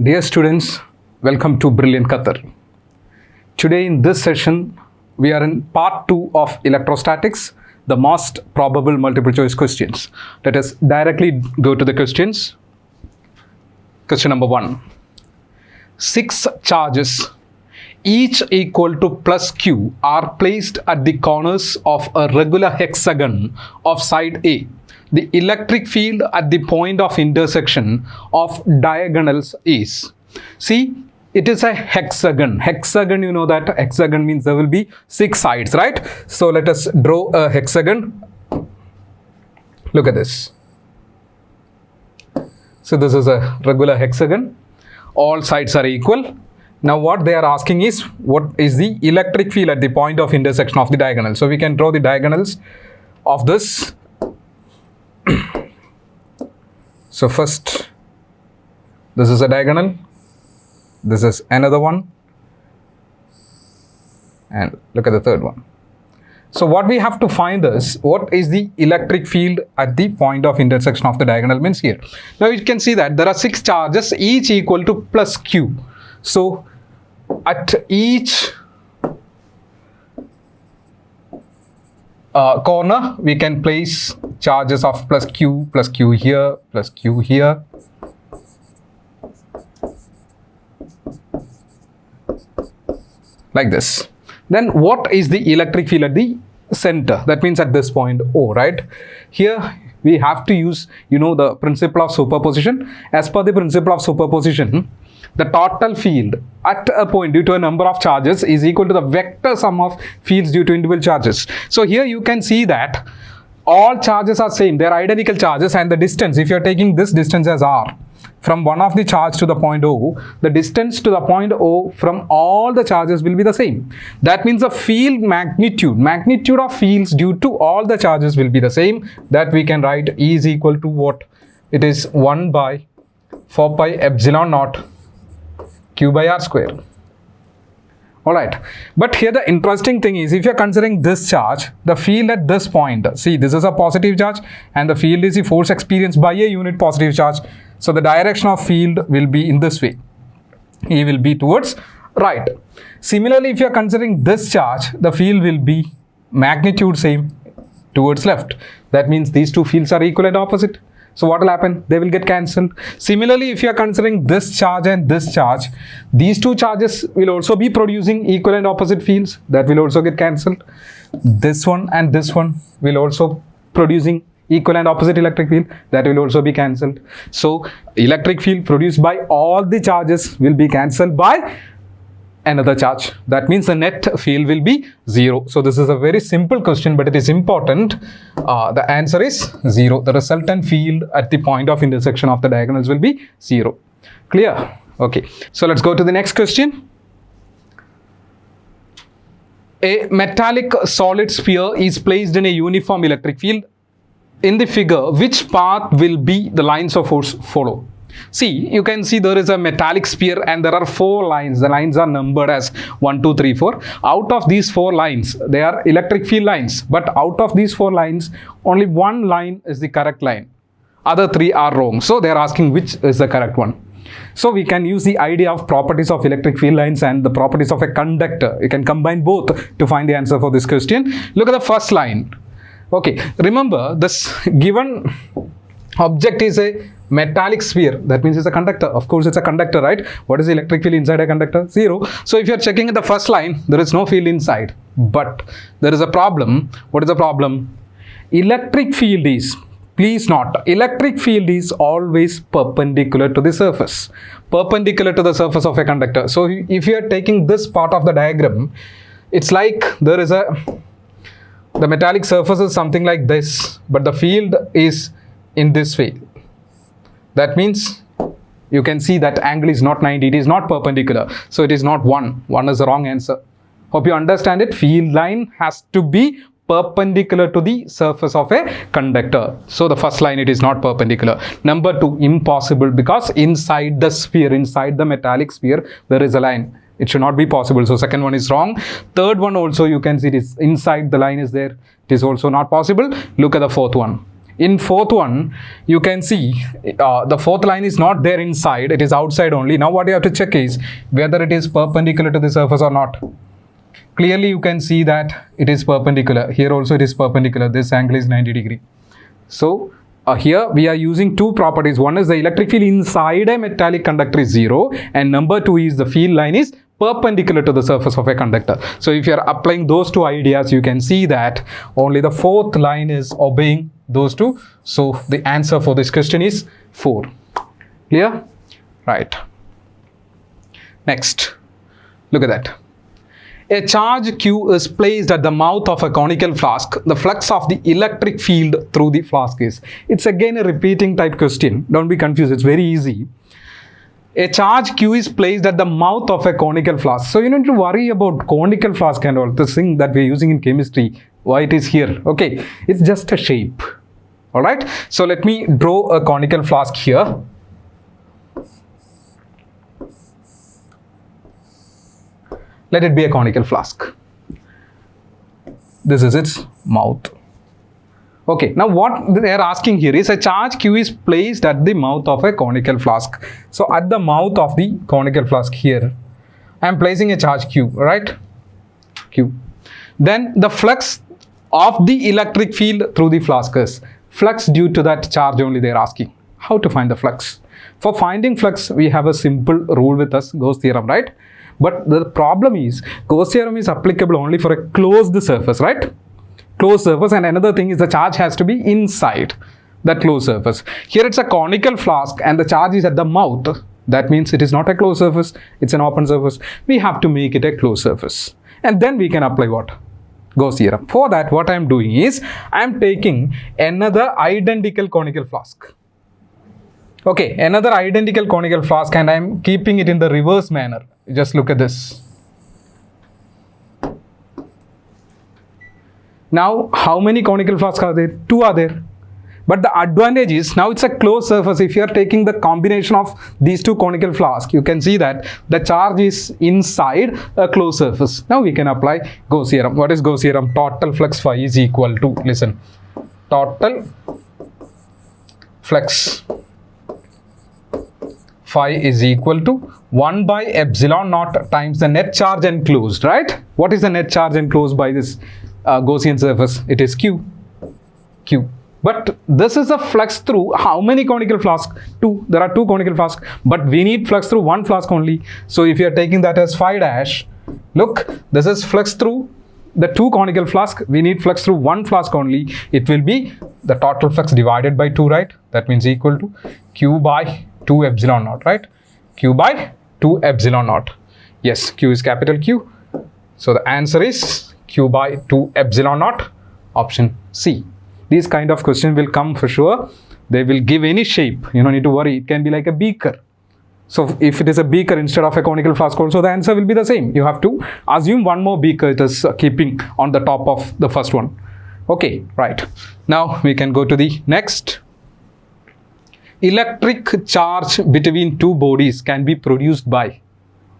Dear students, welcome to Brilliant Qatar. Today in this session, we are in part 2 of Electrostatics, the most probable multiple choice questions. Let us directly go to the questions. Question number 1. 6 charges, each equal to plus Q, are placed at the corners of a regular hexagon of side A. The electric field at the point of intersection of diagonals is. See, it is a hexagon. Hexagon, you know that hexagon means there will be 6 sides, right? So let us draw a hexagon. Look at this. So this is a regular hexagon. All sides are equal. Now what they are asking is, what is the electric field at the point of intersection of the diagonal? So we can draw the diagonals of this. So first, this is a diagonal, this is another one, and look at the third one. So what we have to find is, what is the electric field at the point of intersection of the diagonal means here. Now you can see that there are 6 charges, each equal to plus Q. So at each corner, we can place charges of plus Q here, plus Q here. Like this. Then what is the electric field at the center? That means at this point O, right? Here we have to use, the principle of superposition. As per the principle of superposition, the total field at a point due to a number of charges is equal to the vector sum of fields due to individual charges. So here you can see that all charges are same. They are identical charges, and the distance, if you are taking this distance as R, from one of the charge to the point O, the distance to the point O from all the charges will be the same. That means the field magnitude of fields due to all the charges will be the same. That we can write E is equal to what? It is 1 by 4 pi epsilon naught Q by R square. Alright, but here the interesting thing is, if you are considering this charge, the field at this point, see, this is a positive charge and the field is the force experienced by a unit positive charge. So the direction of field will be in this way. E will be towards right. Similarly, if you are considering this charge, the field will be magnitude same towards left. That means these two fields are equal and opposite. So what will happen? They will get cancelled. Similarly, if you are considering this charge and this charge, these two charges will also be producing equal and opposite fields. That will also get cancelled. This one and this one will also producing equal and opposite electric field. That will also be cancelled. So electric field produced by all the charges will be cancelled by another charge. That means the net field will be 0. So this is a very simple question, but it is important. The answer is 0. The resultant field at the point of intersection of the diagonals will be 0. Clear? Okay. So let's go to the next question. A metallic solid sphere is placed in a uniform electric field. In the figure, which path will be the lines of force follow? See, you can see there is a metallic sphere and there are 4 lines. The lines are numbered as 1, 2, 3, 4. Out of these 4 lines, they are electric field lines. But out of these 4 lines, only 1 line is the correct line. Other 3 are wrong. So they are asking which is the correct one. So we can use the idea of properties of electric field lines and the properties of a conductor. You can combine both to find the answer for this question. Look at the first line. Okay, remember this given object is a metallic sphere. That means it's a conductor. Of course, it's a conductor, right? What is the electric field inside a conductor? 0. So if you're checking at the first line, there is no field inside. But there is a problem. What is the problem? Electric field is, please note, electric field is always perpendicular to the surface. Perpendicular to the surface of a conductor. So if you are taking this part of the diagram, it's like there is the metallic surface is something like this, but the field is in this way. That means you can see that angle is not 90, it is not perpendicular. So it is not 1. 1 is the wrong answer. Hope you understand it. Field line has to be perpendicular to the surface of a conductor. So the first line, it is not perpendicular. Number 2, impossible, because inside the sphere, inside the metallic sphere, there is a line. It should not be possible. So second one is wrong. Third one also, you can see it is inside the line is there. It is also not possible. Look at the fourth one. In fourth one, you can see the fourth line is not there inside, it is outside only. Now what you have to check is whether it is perpendicular to the surface or not. Clearly you can see that it is perpendicular. Here also it is perpendicular. This angle is 90 degree. So here we are using two properties. One is the electric field inside a metallic conductor is 0, and number 2 is the field line is perpendicular to the surface of a conductor. So if you are applying those two ideas, you can see that only the fourth line is obeying those two. So the answer for this question is 4. Clear? Right. Next, look at that. A charge Q is placed at the mouth of a conical flask. The flux of the electric field through the flask is. It's again a repeating type question. Don't be confused. It's very easy. A charge Q is placed at the mouth of a conical flask. So you don't need to worry about conical flask and all. This thing that we're using in chemistry, why it is here. Okay, it's just a shape. Alright, so let me draw a conical flask here. Let it be a conical flask. This is its mouth. Okay, now what they are asking here is a charge Q is placed at the mouth of a conical flask. So at the mouth of the conical flask here, I am placing a charge Q, right? Q. Then the flux of the electric field through the flask is flux due to that charge only they are asking. How to find the flux? For finding flux, we have a simple rule with us, Gauss theorem, right? But the problem is, Gauss theorem is applicable only for a closed surface, right? Closed surface, and another thing is the charge has to be inside that closed surface. Here it's a conical flask and the charge is at the mouth. That means it is not a closed surface, it's an open surface. We have to make it a closed surface. And then we can apply what? Gauss theorem. For that, what I am doing is, I am taking another identical conical flask. Okay, another identical conical flask, and I am keeping it in the reverse manner. Just look at this. Now, how many conical flasks are there? 2 are there. But the advantage is, now it's a closed surface. If you are taking the combination of these 2 conical flasks, you can see that the charge is inside a closed surface. Now we can apply Gauss theorem. What is Gauss theorem? Total flux phi is equal to, listen, total flux phi is equal to 1 by epsilon naught times the net charge enclosed, right? What is the net charge enclosed by this Gaussian surface? It is Q. But this is a flux through how many conical flasks? 2. There are 2 conical flasks, but we need flux through 1 flask only. So if you are taking that as phi dash, look, this is flux through the 2 conical flasks. We need flux through 1 flask only. It will be the total flux divided by 2, right? That means equal to Q by 2 epsilon naught, right? Q by 2 epsilon naught. Yes, Q is capital Q. So the answer is Q by 2 epsilon naught, option C. These kind of questions will come for sure. They will give any shape. You don't need to worry. It can be like a beaker. So if it is a beaker instead of a conical flask also, the answer will be the same. You have to assume one more beaker it is keeping on the top of the first one. Okay, right. Now we can go to the next. Electric charge between 2 bodies can be produced by.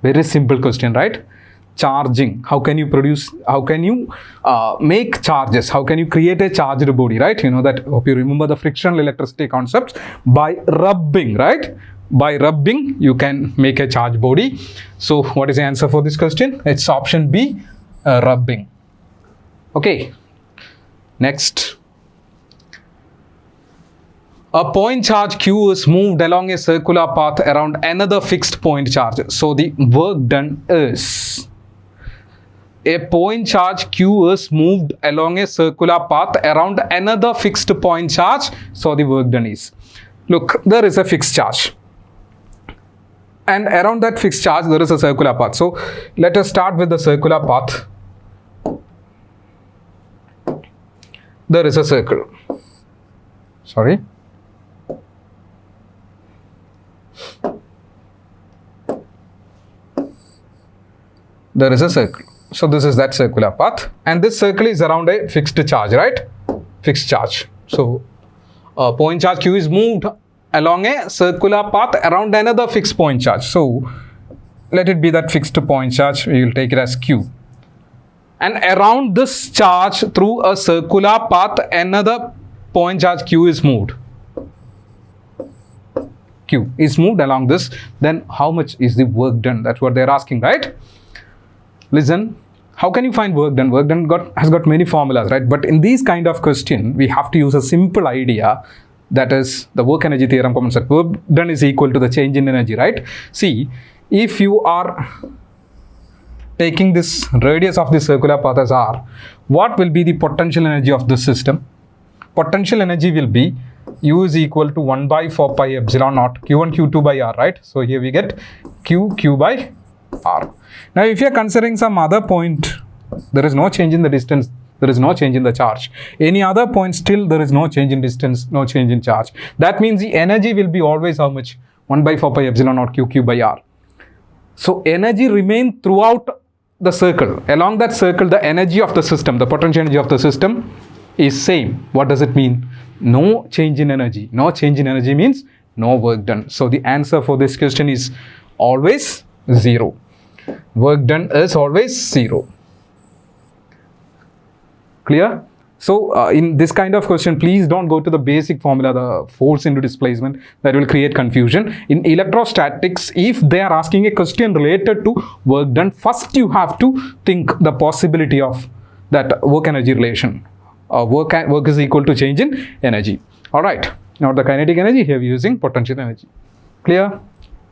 Very simple question, right? Charging. How can you produce, how can you make charges? How can you create a charged body, right? You know that, hope you remember the frictional electricity concepts. By rubbing, right? By rubbing, you can make a charged body. So what is the answer for this question? It's option B, rubbing. Okay. Next. A point charge Q is moved along a circular path around another fixed point charge. So the work done is, a point charge Q is moved along a circular path around another fixed point charge. So the work done is, look, there is a fixed charge. And around that fixed charge, there is a circular path. So let us start with the circular path. There is a circle. Sorry. There is a circle. So this is that circular path, and this circle is around a fixed charge, right? Fixed charge. So point charge Q is moved along a circular path around another fixed point charge. So let it be that fixed point charge. We will take it as Q. And around this charge through a circular path, another point charge Q is moved, Q is moved along this, then how much is the work done? That's what they're asking, right? Listen, how can you find work done? Work done has got many formulas, right? But in these kind of question, we have to use a simple idea, that is the work energy theorem common set. Work done is equal to the change in energy, right? See, if you are taking this radius of the circular path as r, what will be the potential energy of this system? Potential energy will be U is equal to 1 by 4 pi epsilon naught Q1 Q2 by R, right? So here we get Q by R. Now if you are considering some other point, there is no change in the distance, there is no change in the charge. Any other point, still there is no change in distance, no change in charge. That means the energy will be always how much? 1 by 4 pi epsilon naught Q by R. So energy remains throughout the circle. Along that circle, the energy of the system, the potential energy of the system is same. What does it mean? No change in energy. No change in energy means no work done. So the answer for this question is always 0. Work done is always 0. Clear? So in this kind of question, please don't go to the basic formula, the force into displacement. That will create confusion. In electrostatics, if they are asking a question related to work done, first you have to think the possibility of that work energy relation. Work is equal to change in energy. Alright, now the kinetic energy, here we are using potential energy. Clear?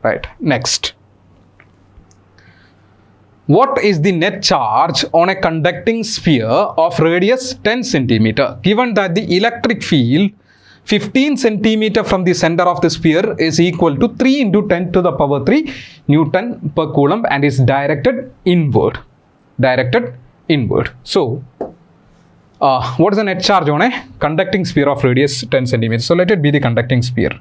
Right, next. What is the net charge on a conducting sphere of radius 10 centimeter, given that the electric field 15 centimeter from the center of the sphere is equal to 3 into 10 to the power 3 Newton per Coulomb and is directed inward. So, what is the net charge on a conducting sphere of radius 10 centimeters? So let it be the conducting sphere.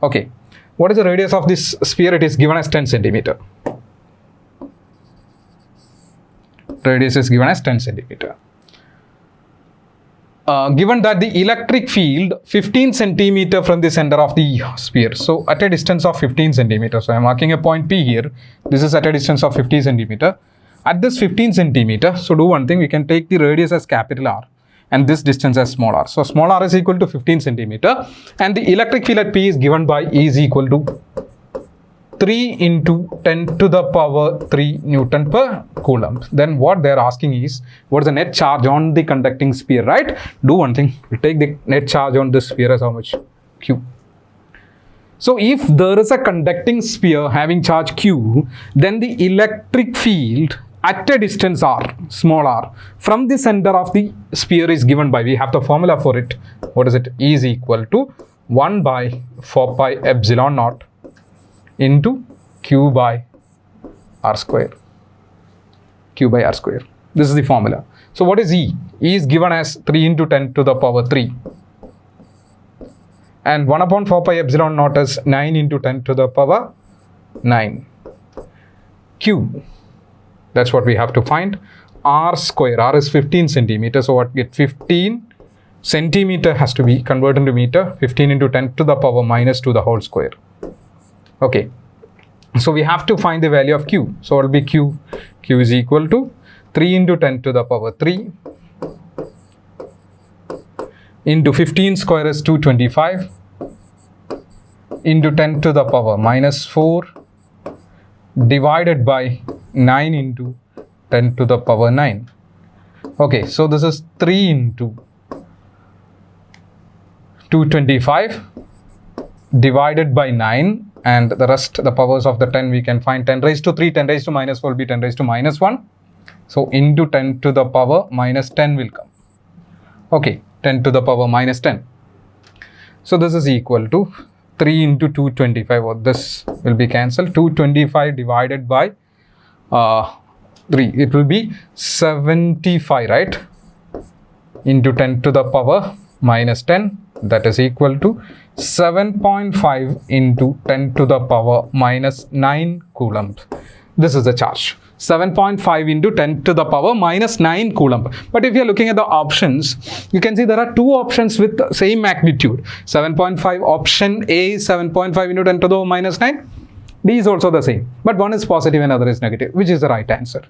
Okay. What is the radius of this sphere? It is given as 10 centimeter. Radius is given as 10 centimeter. Given that the electric field 15 centimeter from the center of the sphere. So at a distance of 15 centimeter. So I am marking a point P here. This is at a distance of 50 centimeter. At this 15 centimeter, so do one thing, we can take the radius as capital R and this distance as small r. So small r is equal to 15 centimeter and the electric field at P is given by E is equal to 3 into 10 to the power 3 Newton per Coulomb. Then what they are asking is, what is the net charge on the conducting sphere, right? Do one thing, we take the net charge on this sphere as how much? Q. So if there is a conducting sphere having charge Q, then the electric field at a distance r, small r, from the center of the sphere is given by, we have the formula for it. What is it? E is equal to 1 by 4 pi epsilon naught into Q by R square. Q by R square. This is the formula. So what is E? E is given as 3 into 10 to the power 3. And 1 upon 4 pi epsilon naught is 9 into 10 to the power 9. Q. That's what we have to find. R square. R is 15 centimeter. So what get 15 centimeter has to be converted into meter. 15 into 10 to the power minus 2 the whole square. Okay. So we have to find the value of Q. So it will be Q. Q is equal to 3 into 10 to the power 3 into 15 square is 225 into 10 to the power minus 4 divided by 9 into 10 to the power 9. Okay, so this is 3 into 225 divided by 9 and the rest, the powers of the 10 we can find 10 raised to 3, 10 raised to minus 4 will be 10 raised to minus 1. So into 10 to the power minus 10 will come. Okay, 10 to the power minus 10. So this is equal to 3 into 225, or this will be cancelled. 225 divided by 3, it will be 75, right? Into 10 to the power minus 10, that is equal to 7.5 into 10 to the power minus 9 Coulomb. This is the charge. 7.5 into 10 to the power minus 9 Coulomb. But if you are looking at the options, you can see there are two options with the same magnitude. 7.5 option A is 7.5 into 10 to the power minus 9. D is also the same. But one is positive and other is negative. Which is the right answer?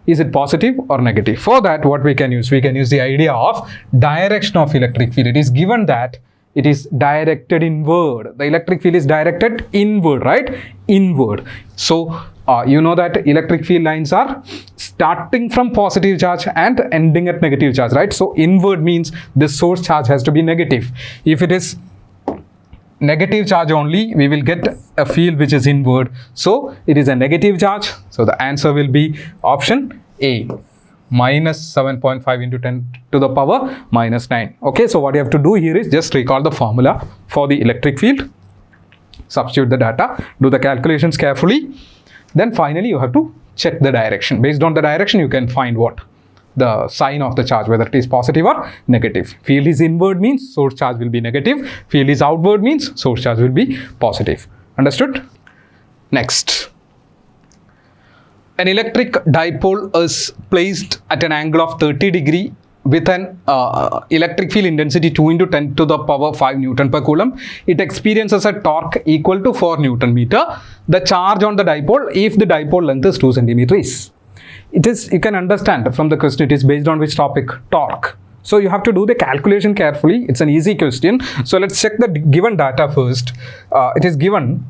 Is it positive or negative? For that, what we can use the idea of direction of electric field. It is given that it is directed inward. The electric field is directed inward, right? Inward. So, you know that electric field lines are starting from positive charge and ending at negative charge, right? So, inward means the source charge has to be negative. If it is negative charge only, we will get a field which is inward. So, it is a negative charge. So, the answer will be option A. Minus 7.5 into 10 to the power minus 9. Okay, so what you have to do here is just recall the formula for the electric field, substitute the data, do the calculations carefully, then finally you have to check the direction. Based on the direction, you can find what? The sign of the charge, whether it is positive or negative. Field is inward means source charge will be negative. Field is outward means source charge will be positive. Understood? Next. An electric dipole is placed at an angle of 30 degree with an electric field intensity 2 into 10 to the power 5 Newton per coulomb. It experiences a torque equal to 4 Newton meter. The charge on the dipole, if the dipole length is 2 centimeters. It is, you can understand from the question, it is based on which topic? Torque. So you have to do the calculation carefully. It's an easy question. So let's check the given data first. It is given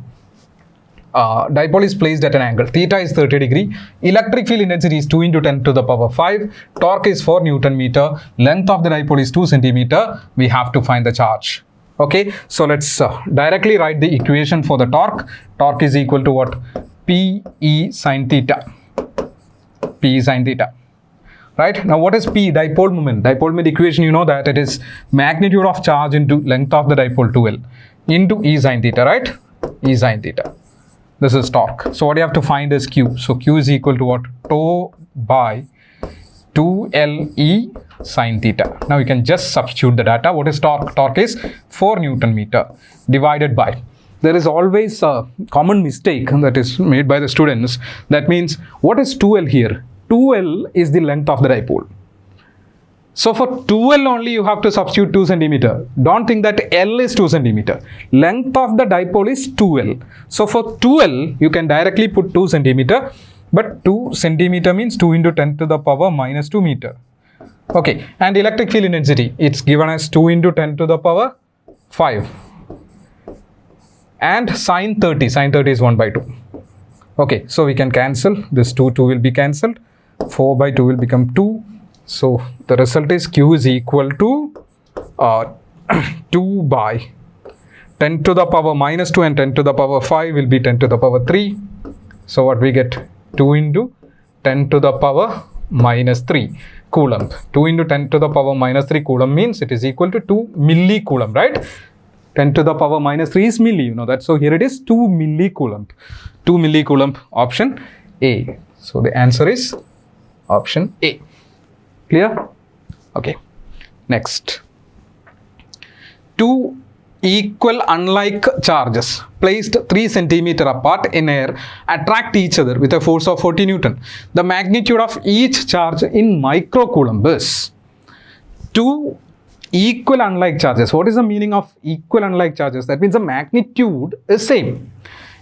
dipole is placed at an angle. Theta is 30 degree. Electric field intensity is 2 into 10 to the power 5. Torque is 4 Newton meter. Length of the dipole is 2 centimeter. We have to find the charge. Okay, so let's directly write the equation for the torque. Torque is equal to what? P E sine theta. P sine theta. Right, now what is P? Dipole moment. Dipole moment equation, you know that it is magnitude of charge into length of the dipole 2L into E sine theta, right? E sine theta. This is torque. So what you have to find is Q. So Q is equal to what? Tau by 2LE sine theta. Now you can just substitute the data. What is torque? Torque is 4 Newton meter divided by. There is always a common mistake that is made by the students. That means, what is 2L here? 2L is the length of the dipole. So for 2L only you have to substitute 2 centimeter. Don't think that L is 2 centimeter. Length of the dipole is 2L. So for 2L you can directly put 2 centimeter. But 2 centimeter means 2 into 10 to the power minus 2 meter. Okay, and electric field intensity, it's given as 2 into 10 to the power 5. And sine 30 is 1 by 2. Okay, so we can cancel. This 2 will be cancelled. 4 by 2 will become 2. So the result is Q is equal to 2 by 10 to the power minus 2 and 10 to the power 5 will be 10 to the power 3. So what we get? 2 into 10 to the power minus 3 coulomb. 2 into 10 to the power minus 3 coulomb means it is equal to 2 millicoulomb, right? 10 to the power minus 3 is milli, you know that. So here it is 2 millicoulomb. 2 millicoulomb, option A. So the answer is option A. Clear? Okay. Next. Two equal unlike charges placed 3 centimeter apart in air attract each other with a force of 40 Newton. The magnitude of each charge in microcoulomb is. Two equal unlike charges. What is the meaning of equal unlike charges? That means the magnitude is same.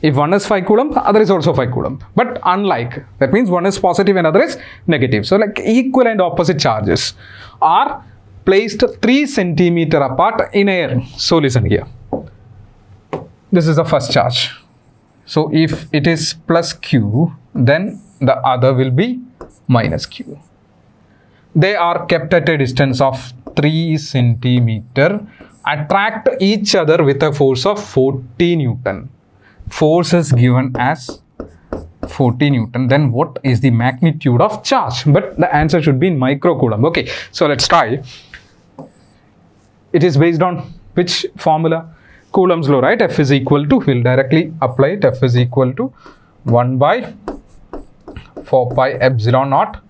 If one is 5 coulomb, other is also 5 coulomb. But unlike, that means one is positive and other is negative. So like equal and opposite charges are placed 3 centimeter apart in air. So listen here. This is the first charge. So if it is plus Q, then the other will be minus Q. They are kept at a distance of 3 centimeter, attract each other with a force of 40 Newton. Force is given as 40 Newton. Then what is the magnitude of charge? But the answer should be in microcoulomb. Okay, so let's try. It is based on which formula? Coulomb's law, right? F is equal to, we'll directly apply it. F is equal to 1 by 4 pi epsilon naught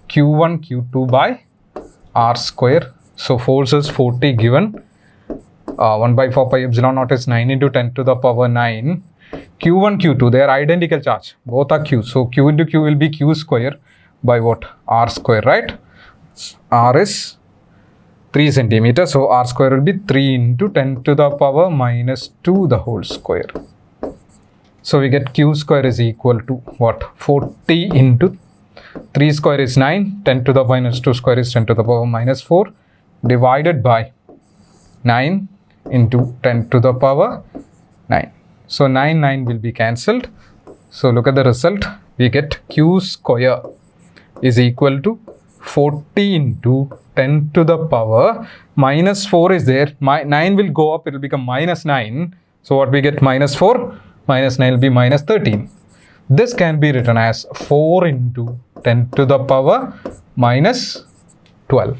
Q1 Q2 by R square. So force is 40 given. 1 by 4 pi epsilon naught is 9 into 10 to the power 9. Q1, Q2, they are identical charge. Both are Q. So Q into Q will be Q square by what? R square, right? R is 3 centimeter. So R square will be 3 into 10 to the power minus 2 the whole square. So we get Q square is equal to what? 40 into 3 square is 9, 10 to the minus 2 square is 10 to the power minus 4 divided by 9 into 10 to the power 9. So 9 will be cancelled. So look at the result. We get q square is equal to 40 into 10 to the power minus 4 is there. 9 will go up, it will become minus 9. So what we get? Minus 4 minus 9 will be minus 13. This can be written as 4 into 10 to the power minus 12.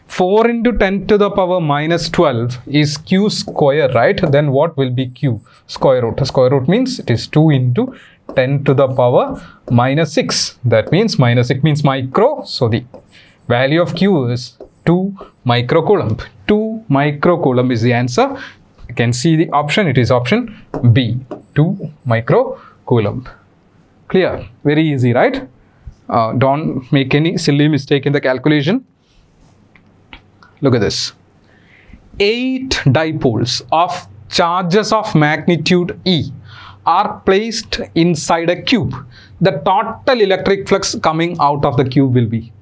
4 into 10 to the power minus 12 is q square, right? Then what will be q? Square root. Square root means it is 2 into 10 to the power minus 6. That means minus 6 means micro. So the value of q is 2 microcoulomb. 2 microcoulomb is the answer. You can see the option. It is option B. 2 microcoulomb. Clear? Very easy, right? Don't make any silly mistake in the calculation. Look at this. 8 dipoles of charges of magnitude E are placed inside a cube. The total electric flux coming out of the cube will be.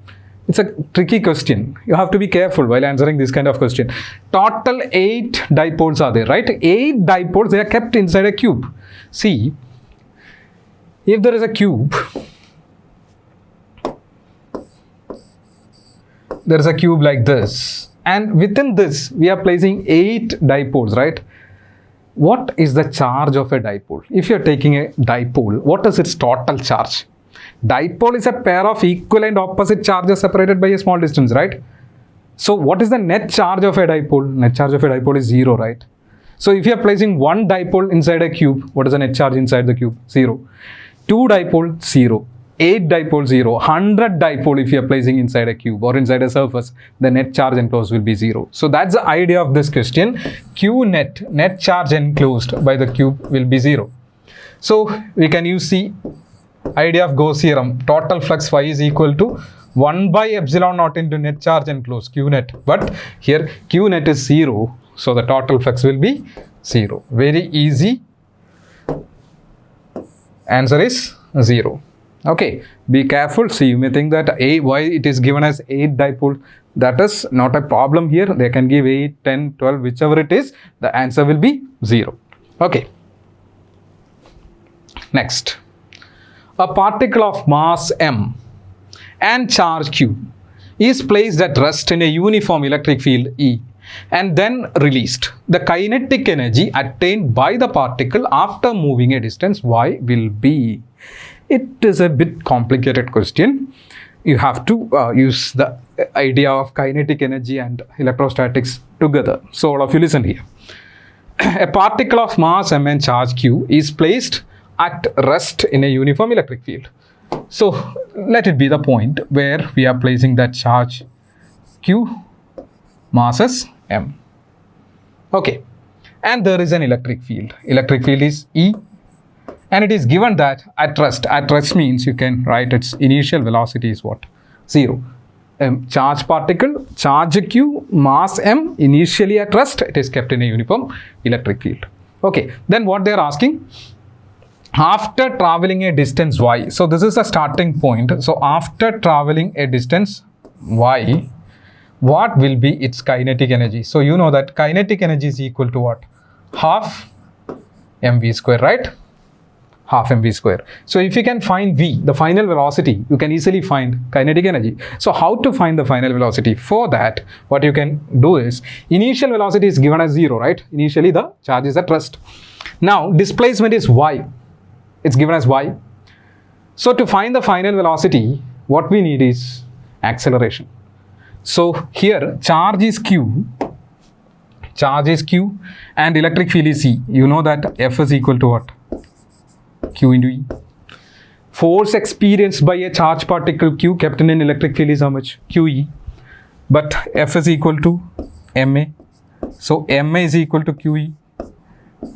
It's a tricky question. You have to be careful while answering this kind of question. Total 8 dipoles are there, right? 8 dipoles, they are kept inside a cube. See, if there is a cube, there is a cube like this, and within this we are placing 8 dipoles, right? What is the charge of a dipole? If you are taking a dipole, what is its total charge? Dipole is a pair of equal and opposite charges separated by a small distance, right? So what is the net charge of a dipole? Net charge of a dipole is 0, right? So if you are placing one dipole inside a cube, what is the net charge inside the cube? 0. 2 dipole, 0. 8 dipole, 0. 100 dipole if you are placing inside a cube or inside a surface, the net charge enclosed will be 0. So that's the idea of this question. Q net charge enclosed by the cube will be 0. So we can use the idea of Gauss theorem. Total flux phi is equal to 1 by epsilon naught into net charge enclosed, Q net. But here Q net is 0. So the total flux will be 0. Very easy. Answer is 0. Okay, be careful. See, you may think that why it is given as 8 dipole. That is not a problem here. They can give 8, 10, 12, whichever it is. The answer will be 0. Okay. Next. A particle of mass m and charge q is placed at rest in a uniform electric field E and then released. The kinetic energy attained by the particle after moving a distance y will be. It is a bit complicated question. You have to use the idea of kinetic energy and electrostatics together. So all of you listen here. A particle of mass m and charge q is placed at rest in a uniform electric field. So let it be the point where we are placing that charge q, masses m. Okay, and there is an electric field. Electric field is E, and it is given that at rest. At rest means you can write its initial velocity is what? 0. Charge particle, charge q, mass m, initially at rest, it is kept in a uniform electric field. Okay, then what they are asking? After traveling a distance y, so this is the starting point. So after traveling a distance y, what will be its kinetic energy? So you know that kinetic energy is equal to what? Half mv square, right? Half mv square. So if you can find v, the final velocity, you can easily find kinetic energy. So how to find the final velocity? For that, what you can do is, initial velocity is given as 0, right? Initially the charge is at rest. Now displacement is y. It's given as y. So to find the final velocity, what we need is acceleration. So here charge is q, and electric field is E. You know that F is equal to what? Q into E. Force experienced by a charge particle q kept in an electric field is how much? QE. But F is equal to ma. So ma is equal to QE.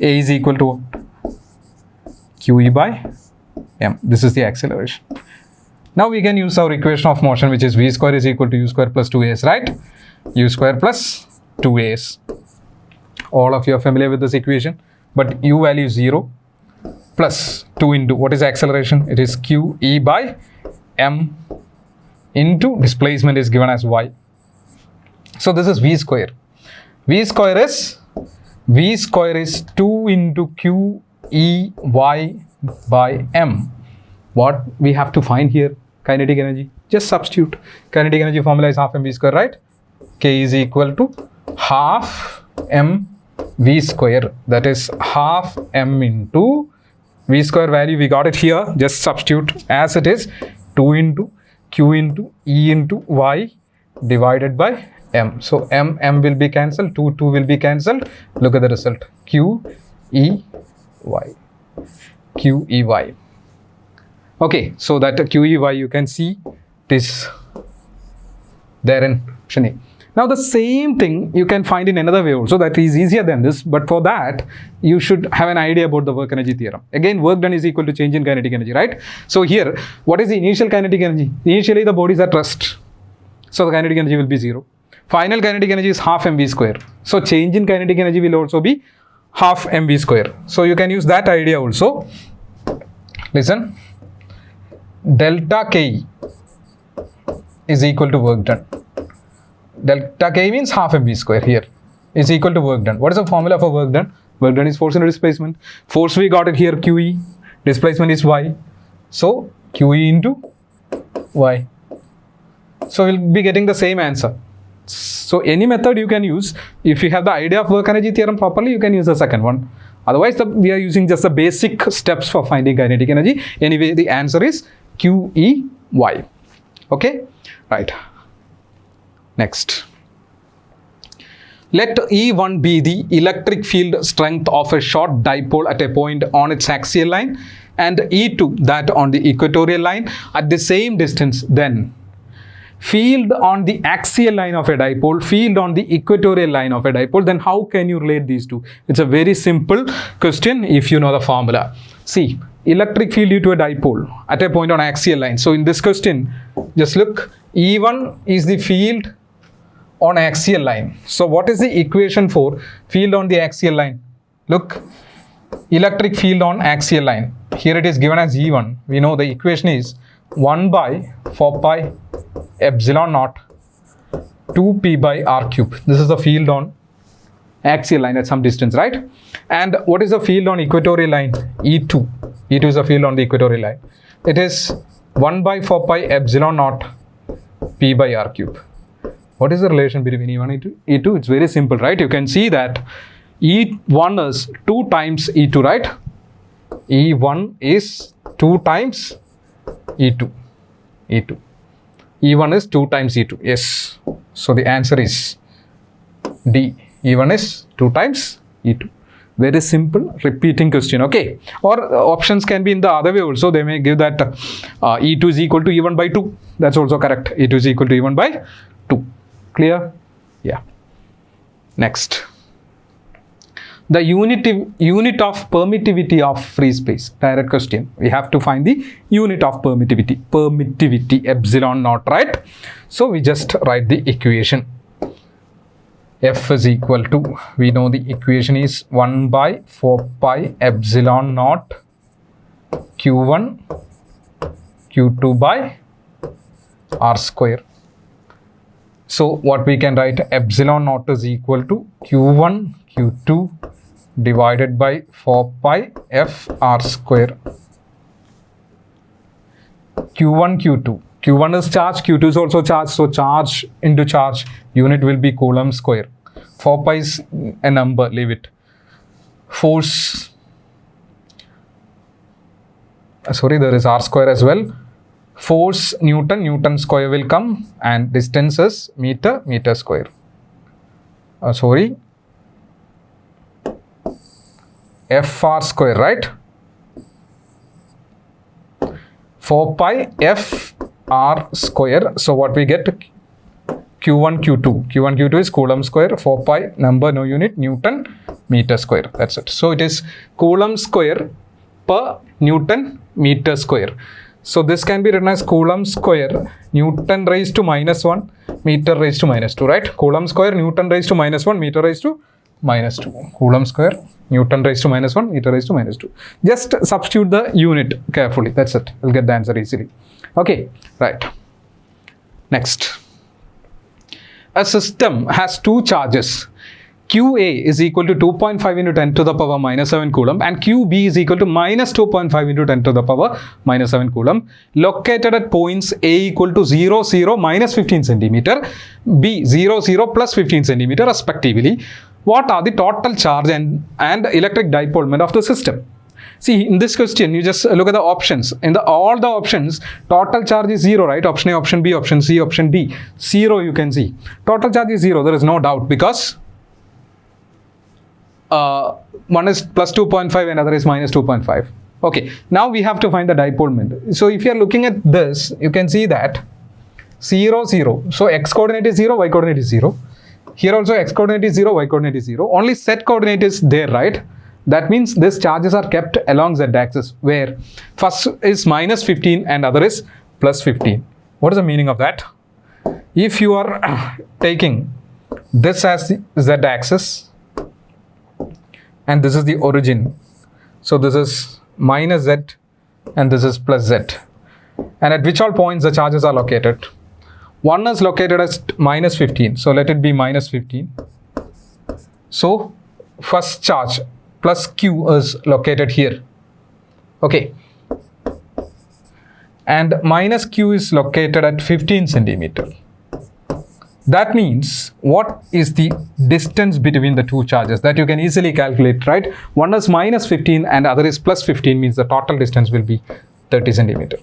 A is equal to what? QE by m. This is the acceleration. Now we can use our equation of motion, which is v square is equal to u square plus 2as, right? U square plus 2as. All of you are familiar with this equation, but u value is 0 plus 2 into what is acceleration? It is QE by m into displacement is given as y. So this is v square. V square is 2 into q e y by m. What we have to find here? Kinetic energy. Just substitute. Kinetic energy formula is half mv square, right? K is equal to half m v square. That is half m into v square value. We got it here. Just substitute as it is. 2 into q into e into y divided by m. So m will be cancelled. 2 will be cancelled. Look at the result. Q e y. Q e y. Okay, so that q e y you can see this there in option A. Now the same thing you can find in another way also, that is easier than this, but for that you should have an idea about the work energy theorem. Again, work done is equal to change in kinetic energy, right? So here, what is the initial kinetic energy? Initially the body is at rest, so the kinetic energy will be 0. Final kinetic energy is half mv square. So change in kinetic energy will also be half mv square. So you can use that idea also. Listen, delta K is equal to work done. Delta K means half mv square here is equal to work done. What is the formula for work done? Work done is force into displacement. Force we got it here QE. Displacement is y. So QE into y. So we'll be getting the same answer. So any method you can use. If you have the idea of work energy theorem properly, you can use the second one. Otherwise, we are using just the basic steps for finding kinetic energy. Anyway, the answer is QEY. Okay, right. Next. Let E1 be the electric field strength of a short dipole at a point on its axial line and E2 that on the equatorial line at the same distance. Then field on the axial line of a dipole, field on the equatorial line of a dipole. Then how can you relate these two? It's a very simple question if you know the formula. See, electric field due to a dipole at a point on axial line. So in this question, just look, E1 is the field on axial line. So what is the equation for field on the axial line? Look, electric field on axial line. Here it is given as E1. We know the equation is 1 by 4 pi epsilon naught 2p by r cube. This is the field on axial line at some distance, right? And what is the field on equatorial line? E2. E2 is the field on the equatorial line. It is 1 by 4 pi epsilon naught p by r cube. What is the relation between E1 and E2? It's very simple, right? You can see that E1 is 2 times E2, right? E1 is 2 times E2. E1 is 2 times E2. Yes. So the answer is D. E1 is 2 times E2. Very simple repeating question. Okay. Or options can be in the other way also. They may give that E2 is equal to E1 by 2. That's also correct. E2 is equal to E1 by 2. Clear? Yeah. Next. The unit of permittivity of free space. Direct question. We have to find the unit of permittivity. Permittivity epsilon naught, right? So we just write the equation. F is equal to, we know the equation is 1 by 4 pi epsilon naught Q1 Q2 by R square. So what we can write, epsilon naught is equal to Q1 Q2 divided by 4 pi f r square. Q1 Q2. Q1 is charge, Q2 is also charge. So charge into charge, unit will be Coulomb square. 4 pi is a number, leave it. Force, there is r square as well. Force Newton square will come, and distance is meter square. Fr square, right? 4 pi f r square. So what we get? Q1 Q2. Q1 Q2 is Coulomb square. 4 pi number, no unit, Newton meter square. That's it. So it is Coulomb square per Newton meter square. So this can be written as Coulomb square Newton raised to -1 meter raised to -2, right? Coulomb square Newton raised to -1 meter raised to -2. Coulomb square Newton raised to -1 meter raised to -2. Just substitute the unit carefully. That's it. You'll get the answer easily. Okay, right. Next. A system has two charges. QA is equal to 2.5 into 10 to the power minus 7 coulomb and QB is equal to minus 2.5 into 10 to the power minus 7 coulomb, located at points A equal to 0, 0, minus 15 centimeter, B 0, 0, plus 15 centimeter respectively. What are the total charge and electric dipole moment of the system? See, in this question, you just look at the options. In all the options, total charge is 0, right? Option A, option B, option C, option D. 0 you can see. Total charge is 0, there is no doubt, because one is plus 2.5 and other is minus 2.5. Okay, now we have to find the dipole moment. So if you are looking at this, you can see that 0, 0. So x coordinate is 0, y coordinate is 0. Here also x coordinate is 0, y coordinate is 0. Only z coordinate is there, right? That means these charges are kept along z axis, where first is minus 15 and other is plus 15. What is the meaning of that? If you are taking this as the z axis, and this is the origin, so this is minus z and this is plus z, and at which all points the charges are located? One is located as minus 15, so let it be minus 15. So first charge plus q is located here, okay, and minus q is located at 15 centimeter. That means, what is the distance between the two charges? That you can easily calculate, right? One is minus 15 and other is plus 15, means the total distance will be 30 centimeter.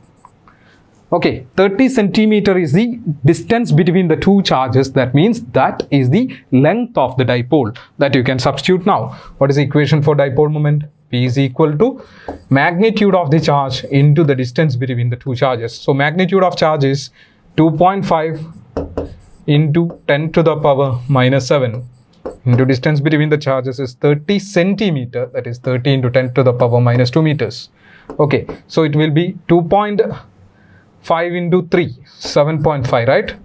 Okay, 30 centimeter is the distance between the two charges. That means that is the length of the dipole that you can substitute now. What is the equation for dipole moment? P is equal to magnitude of the charge into the distance between the two charges. So magnitude of charge is 2.5 into 10 to the power minus 7 into distance between the charges is 30 centimeter, that is 30 into 10 to the power minus 2 meters. Okay, so it will be 2.5 into 3, 7.5, right?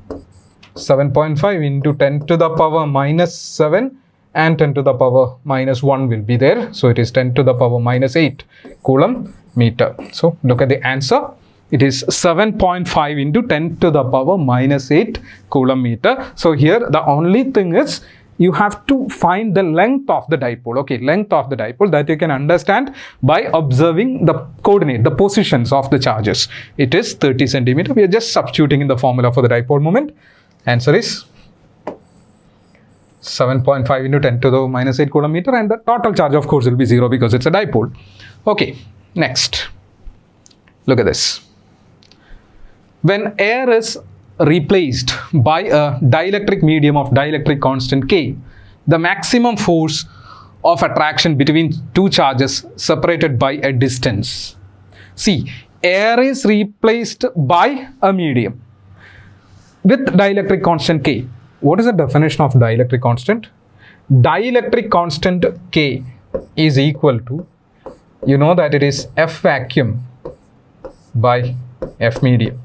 7.5 into 10 to the power minus 7 and 10 to the power minus 1 will be there. So it is 10 to the power minus 8 coulomb meter. So look at the answer. It is 7.5 into 10 to the power minus 8 coulomb meter. So here the only thing is you have to find the length of the dipole. Okay, length of the dipole, that you can understand by observing the coordinate, the positions of the charges. It is 30 centimeter. We are just substituting in the formula for the dipole moment. Answer is 7.5 into 10 to the minus 8 coulomb meter, and the total charge of course will be 0 because it's a dipole. Okay, next. Look at this. When air is replaced by a dielectric medium of dielectric constant K, the maximum force of attraction between two charges separated by a distance. See, air is replaced by a medium with dielectric constant K. What is the definition of dielectric constant? Dielectric constant K is equal to, you know that it is F vacuum by F medium.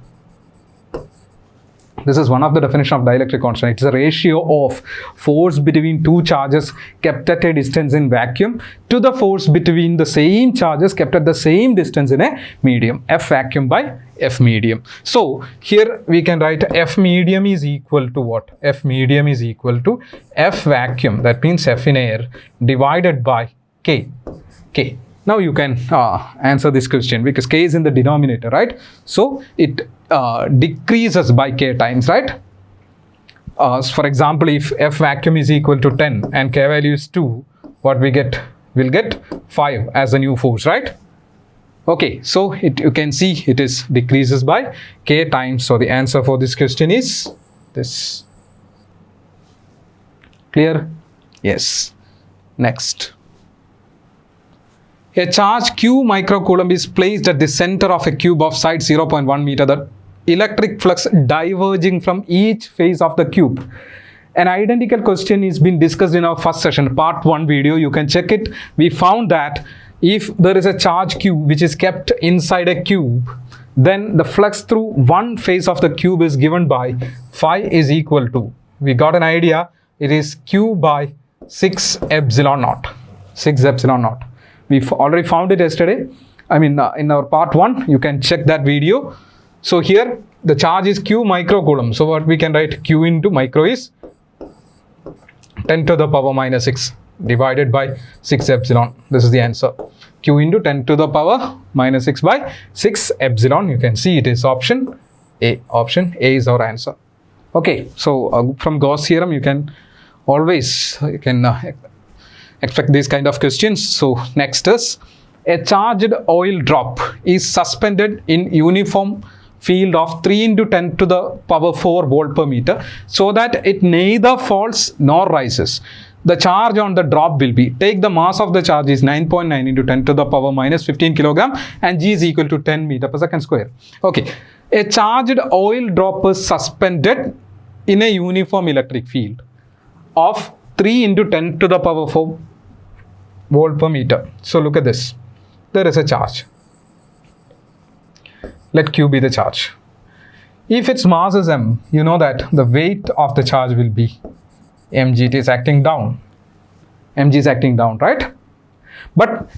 This is one of the definition of dielectric constant. It is a ratio of force between two charges kept at a distance in vacuum to the force between the same charges kept at the same distance in a medium. F vacuum by F medium. So here we can write F medium is equal to what? F medium is equal to F vacuum, that means F in air, divided by K. K. Now you can answer this question because K is in the denominator, right? So it decreases by K times, right? For example, if F vacuum is equal to 10 and K value is 2, what we get? We'll get 5 as a new force, right? Okay, so you can see it is decreases by K times. So the answer for this question is this. Clear? Yes. Next. A charge Q microcoulomb is placed at the center of a cube of side 0.1 meter. The electric flux diverging from each face of the cube. An identical question is been discussed in our first session, part 1 video. You can check it. We found that if there is a charge Q which is kept inside a cube, then the flux through one face of the cube is given by phi is equal to, we got an idea, it is Q by 6 epsilon naught. 6 epsilon naught. We've already found it yesterday. I mean, in our part 1, you can check that video. So here the charge is q microcoulomb. So what we can write, q into micro is 10 to the power minus 6 divided by 6 epsilon. This is the answer. Q into 10 to the power minus 6 by 6 epsilon. You can see it is option A. Option A is our answer. Okay, so from Gauss theorem you can always expect these kind of questions. So next is, a charged oil drop is suspended in uniform field of 3 into 10 to the power 4 volt per meter so that it neither falls nor rises. The charge on the drop will be, take the mass of the charge is 9.9 into 10 to the power minus 15 kilogram and g is equal to 10 meter per second square. Okay, a charged oil drop is suspended in a uniform electric field of 3 into 10 to the power 4 volt per meter. So look at this. There is a charge. Let Q be the charge. If its mass is m, you know that the weight of the charge will be mg. It is acting down. Mg is acting down, right? But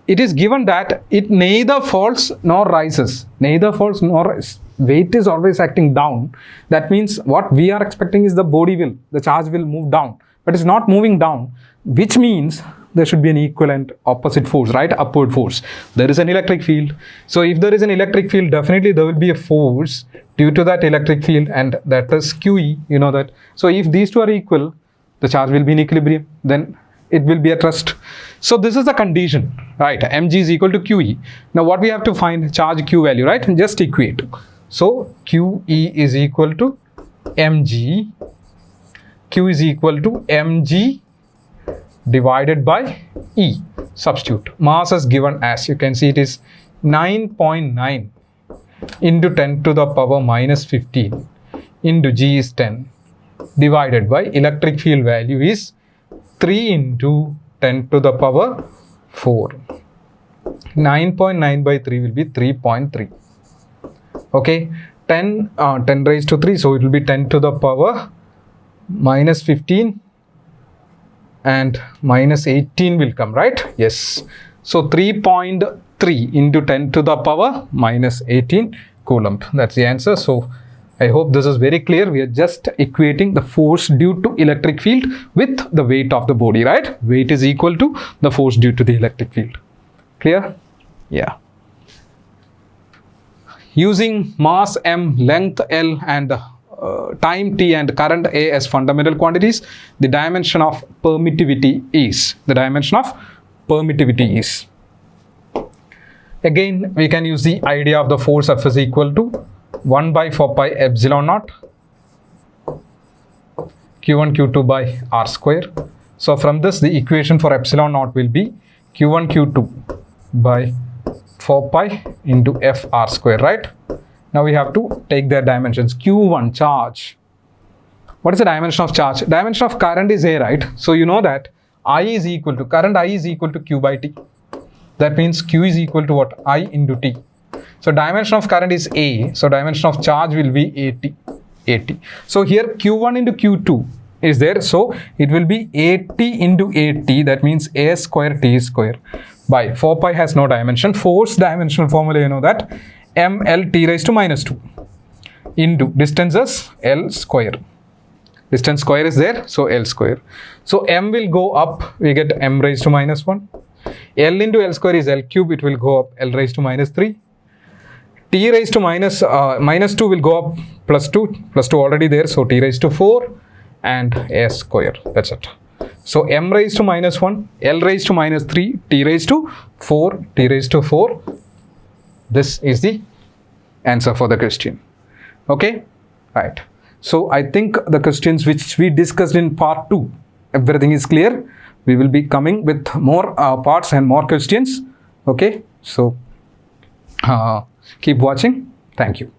it is given that it neither falls nor rises. Neither falls nor rises. Weight is always acting down. That means what we are expecting is the charge will move down. But it's not moving down, which means there should be an equivalent opposite force, right? Upward force. There is an electric field. So if there is an electric field, definitely there will be a force due to that electric field, and that is QE, you know that. So if these two are equal, the charge will be in equilibrium, then it will be at rest. So this is the condition, right? Mg is equal to QE. Now what we have to find, charge Q value, right? And just equate. So QE is equal to Mg. Q is equal to Mg divided by E. Substitute. Mass is given as, you can see it is 9.9 into 10 to the power minus 15 into G is 10 divided by electric field value is 3 into 10 to the power 4. 9.9 by 3 will be 3.3. Okay, 10 raised to 3, so it will be 10 to the power minus 15 and minus 18 will come, right? Yes. So 3.3 into 10 to the power minus 18 coulomb. That's the answer. So I hope this is very clear. We are just equating the force due to electric field with the weight of the body, right? Weight is equal to the force due to the electric field. Clear? Yeah. Using mass m, length L and time t and current A as fundamental quantities, the dimension of permittivity is. Again, we can use the idea of the force F is equal to 1 by 4 pi epsilon naught Q1 Q2 by R square. So from this, the equation for epsilon naught will be Q1 Q2 by 4 pi into F R square, right? Now we have to take their dimensions. Q1, charge. What is the dimension of charge? Dimension of current is A, right? So you know that current I is equal to Q by T. That means Q is equal to what? I into T. So dimension of current is A. So dimension of charge will be AT. So here Q1 into Q2 is there. So it will be AT into AT. That means A square T square by 4 pi has no dimension. Force dimensional formula, you know that. ML T raised to minus 2 into distance is L square. Distance square is there, so L square. So M will go up, we get M raised to minus 1. L into L square is L cube, it will go up L raised to minus 3. T raised to minus 2 will go up plus 2 already there, so T raised to 4 and S square, that's it. So M raised to minus 1, L raised to minus 3, T raised to 4, T raised to 4. This is the answer for the question. Okay, right. So I think the questions which we discussed in part 2, everything is clear. We will be coming with more parts and more questions. Okay, so keep watching. Thank you.